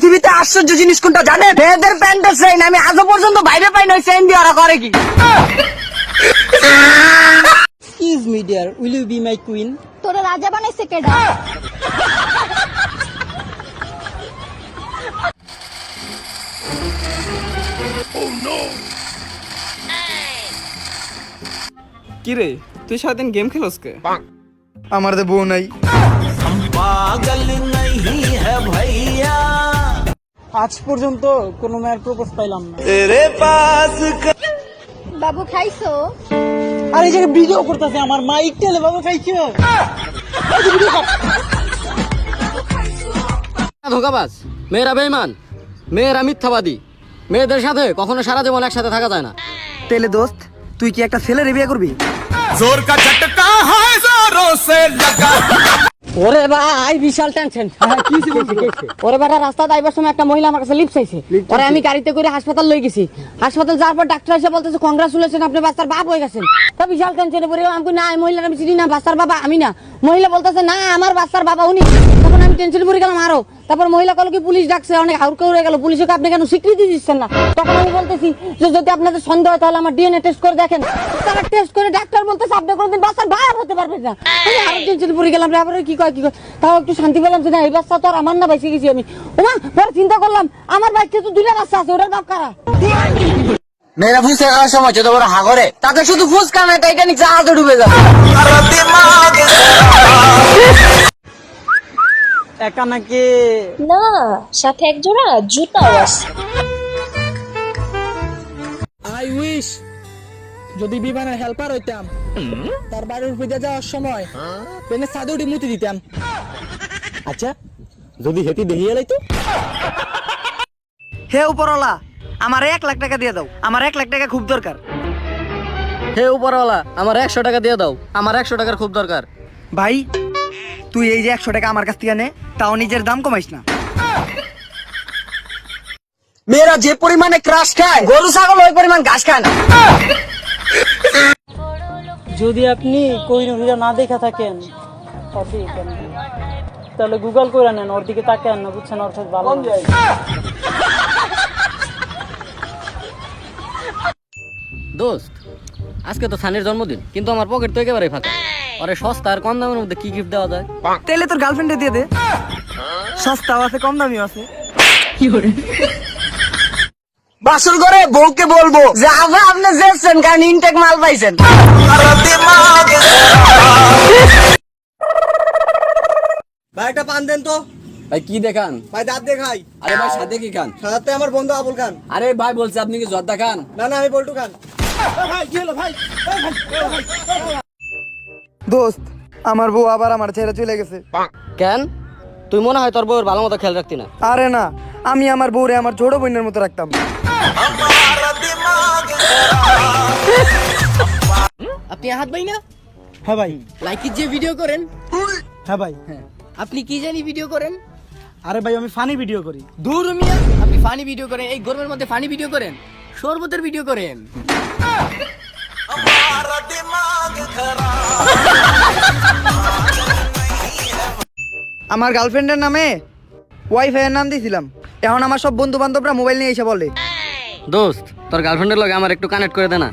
পৃথিবীতে আশ্চর্য জিনিস কোনটা জানেন? মেয়েদের প্যান্টের চেইন। আমি আজও পর্যন্ত বাইরে পাই না চেইন দিয়ে ওরা করে কি। Excuse me dear, will you be my queen? তোরা রাজা বানাইছে কেডা? কি রে তুই সারাদিন গেম খেলোস কে? আমার তো বউ নাই। আজ পর্যন্ত কোনো মেয়ের প্রপোজ পাইলাম না। বাবু খাইছো? আর এই জায়গায় ভিডিও করতেছে আমার মা ইকটালে বাবা খাইছো। ধোকাবাজ, মেয়েরা বেঈমান, মেয়েরা মিথ্যাবাদী, মেয়েদের সাথে কখনো সারা জীবন একসাথে থাকা যায় না। তেলে দোস্ত, তুই কি একটা ছেলের বিয়ে করবি? ওরে ভাই বিশাল টেনশন। ওরে বেটা রাস্তা যাইবার সময় একটা মহিলা আমার কাছে লিপ চাইছে। ওরে আমি গাড়িতে করে হাসপাতাল লই গেছি। হাসপাতাল যাওয়ার পর ডাক্তার এসে বলতেছে কংগ্রাচুলেশন, আপনি বাচ্চার বাপ হয়ে গেছেন। তো বিশাল টেনশনে পড়ে আমি না, মহিলার আমি চিনি না, বাচ্চার বাবা আমি না। মহিলা বলতেছে না আমার বাচ্চার বাবা উনি। তখন আমি টেনশনে পড়ে গেলাম আরো। তারপর মহিলা কল কি পুলিশ ডাকছে, অনেক হাউরকে উড়ে গেল। পুলিশকে আপনি কেন স্বীকৃতি দিচ্ছেন না? তখন আমি বলতেছি যে যদি আপনাদের সন্দেহ হয় তাহলে আমার ডিএনএ টেস্ট করে দেখেন। তারা টেস্ট করে ডাক্তার বলতেছে আপনি কোনোদিন বাচ্চার বাপ হতে পারবেন না। আমি আরো টেনশনে পড়ে গেলাম। আবার কি কয় তাও একটু শান্তি পেলাম যে না এই বাচ্চা তো আর আমার না, বেঁচে গেছি আমি। ওমা পরে চিন্তা করলাম আমার বাচ্চা তো দুইটা বাচ্চা আছে, ওটার বাপ কারা? মেয়েরা ফুচকা খাওয়ার সময় যত বড় হাগরে, তাকে শুধু ফুচকা না টাইটানিক জাহাজে ডুবে যাবে। একা নাকি? না, সাথে এক জোড়া জুতাও আছে। আই উইশ যদি বিমানের হেল্পার হইতাম, তার বাড়ির উপরে যাওয়ার সময় পেনে সাদে উঠে মুতি দিতাম। আচ্ছা যদি হেঁটে দেখিয়ে লাইতো। হে উপরওয়ালা, আমার 1 লাখ টাকা দিয়ে দাও, আমার 1 লাখ টাকা খুব দরকার। হে উপরওয়ালা আমার 100 টাকা দিয়ে দাও, আমার 100 টাকার খুব দরকার। ভাই তুই এই যে 100 টাকা আমার কাছ থেকে নে, তাও নিজের দাম কমাইস না। মেয়েরা যে পরিমাণে ক্রাশ খায়, গরু ছাগল ওই পরিমাণ ঘাস খায় না। যদি আপনি কোহিনূর হীরা না দেখা থাকেন তাহলে গুগল করে নেন, ওর দিকে তাকান না, বুঝছেন? অর্থাৎ ভালো দোস্ত আজকে তো সানির জন্মদিন, কিন্তু আমার পকেট তো একেবারে ফাঁকা। আরে সস্তা আর কম দামের মধ্যে কি গিফট দেওয়া যায়? তেলে তোর গার্লফ্রেন্ডে দিয়ে দে, সস্তাও আছে কম দামিও আছে। বাসুর করে বউকে বলবো যে আবার আপনি যেছেন কারণ ইনটেক মাল পাইছেন। ভাই একটা পান দেন তো। ভাই কি দেখান? ভাই দাঁত দেখাই। আরে ভাই সাথে কি খান? সাথে আমার বন্ধু আবুল খান। আরে ভাই বলছে আপনি কি জর্দা খান? না না আমি বল্টু খান। দোস্ত আমার বউ আবার আমার ছেড়ে চলে গেছে। কেন? তুই মনে হয় তোর বউয়ের ভালো মতো খেয়াল রাখতি না। আরে না, আমি আমার বউরে আমার ছোট বোনের মতো রাখতাম। আপনি আহাত ভাই না? হ্যাঁ ভাই। লাইকির যে ভিডিও করেন? হ্যাঁ ভাই। আপনি কি জানি ভিডিও করেন? আরে ভাই আমি ফানি ভিডিও করি। দূর মিয়া, আপনি ফানি ভিডিও করেন? এই গরমের মধ্যে ফানি ভিডিও করেন? শরবতের ভিডিও করেন? আমার গার্লফ্রেন্ডের নামে ওয়াইফাই এর নাম দিয়েছিলাম, এখন আমার সব বন্ধু বান্ধবরা মোবাইল নিয়ে এসে বলে দোস্ত তোর গার্লফ্রেন্ডের লগে আমার একটু কানেক্ট করে দে না।